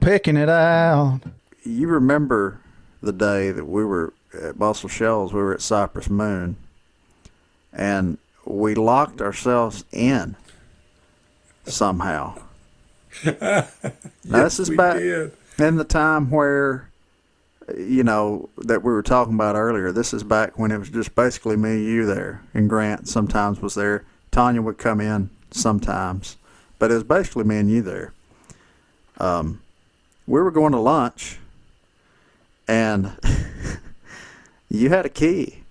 Picking it out. You remember the day that we were at Muscle Shoals, we were at Cypress Moon, and we locked ourselves in somehow. Now, Yes, this is we back did. in the time where, that we were talking about earlier. This is back when it was just basically me and you there, and Grant sometimes was there. Tanya would come in sometimes, but it was basically me and you there. We were going to lunch, and you had a key,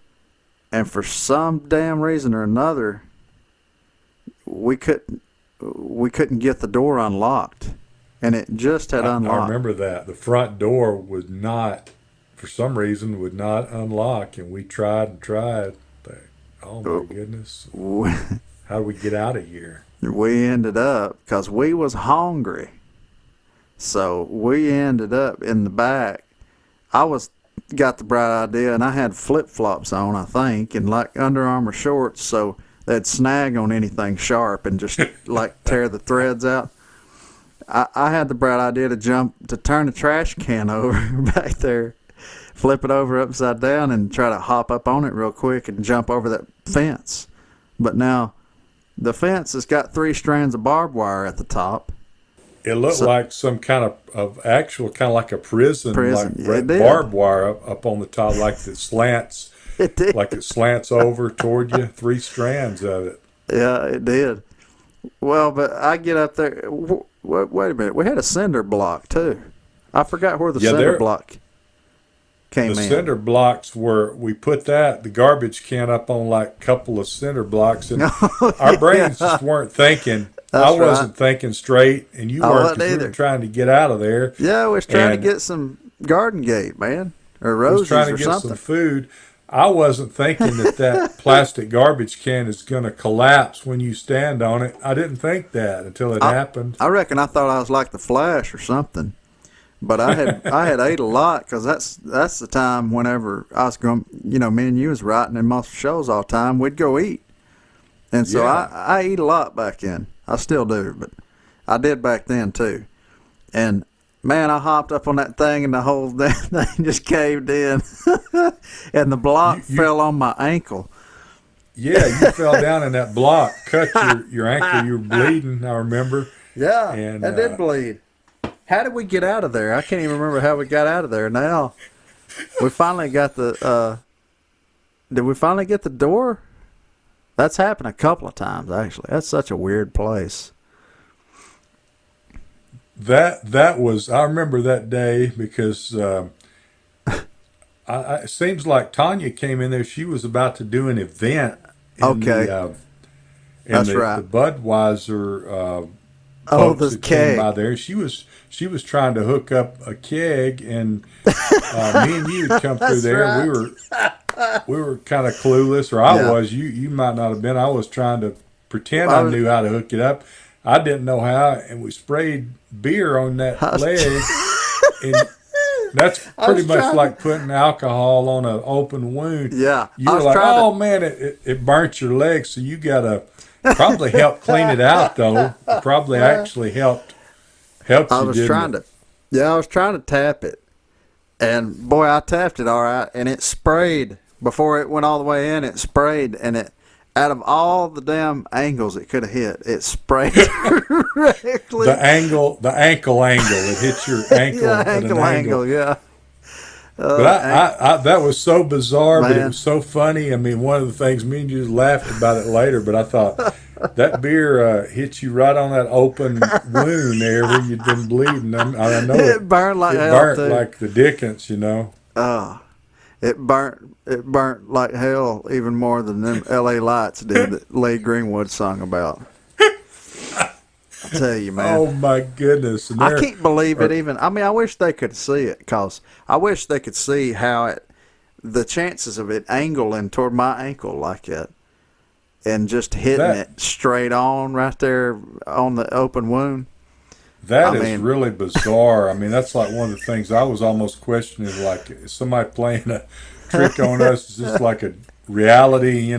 and for some damn reason or another, we couldn't get the door unlocked, and it just had unlocked. I remember that. The front door would not, for some reason, would not unlock, and we tried and tried. But, oh, my goodness. How do we get out of here? We ended up, because we was hungry, so we ended up in the back. Got the bright idea, and I had flip-flops on, I think, and like Under Armour shorts, so they'd snag on anything sharp and just like tear the threads out. I had the bright idea to turn the trash can over back there, flip it over upside down, and try to hop up on it real quick and jump over that fence. But now the fence has got 3 strands of barbed wire at the top. It looked like some kind of actual, kind of like a prison. Like It did. barbed wire up on the top, like it slants. It did. Like it slants over toward you, 3 strands of it. Yeah, it did. Well, but I get up there. Wait a minute. We had a cinder block, too. I forgot where the cinder block came in. The cinder blocks we put the garbage can up on like a couple of cinder blocks, and our brains just weren't thinking. I wasn't thinking straight, and you weren't, because we were trying to get out of there. Yeah, we was trying to get some garden gate, man, or roses or something. Trying to get some food. I wasn't thinking that plastic garbage can is going to collapse when you stand on it. I didn't think that until it happened. I reckon I thought I was like the Flash or something. But I had ate a lot, because that's the time whenever I was going, me and you was riding in Muscle Shoals all the time, we'd go eat. And so I eat a lot back then. I still do, but I did back then too. And man, I hopped up on that thing, and the whole damn thing just caved in. And the block fell on my ankle. Yeah, you fell down in that block, cut your ankle. You were bleeding, I remember. Yeah, and I did bleed. How did we get out of there? I can't even remember how we got out of there now. We finally got did we finally get the door? That's happened a couple of times, actually. That's such a weird place. That was, I remember that day because it seems like Tanya came in there. She was about to do an event. That's right. The Budweiser folks that came by there. She was trying to hook up a keg, and me and you had come through there. Right. We were kind of clueless, or I was. You might not have been. I was trying to pretend I knew how to hook it up. I didn't know how, and we sprayed beer on that leg. And that's pretty much like putting alcohol on an open wound. Yeah. You were like, oh, man, it burnt your leg, so you got to probably help clean it out, though. It probably actually helped you, I was trying to tap it. And, boy, I tapped it all right, and it sprayed. Before it went all the way in, it sprayed, and it, out of all the damn angles it could have hit, it sprayed directly. The ankle angle. It hit your ankle at an angle. Yeah. But I that was so bizarre, man. But it was so funny. I mean, one of the things, me and you laughed about it later, but I thought that beer hit you right on that open wound there where you'd been bleeding. I know it burned like hell. It burnt like the Dickens, It burnt like hell, even more than them L.A. Lights did that Lee Greenwood sung about. I tell you, man. Oh, my goodness. I can't believe it even. I mean, I wish they could see it, because I wish they could see how the chances of it angling toward my ankle like that and just hitting it straight on right there on the open wound. That is really bizarre. I mean, that's like one of the things I was almost questioning, like, is somebody playing a trick on us? Is this like a reality,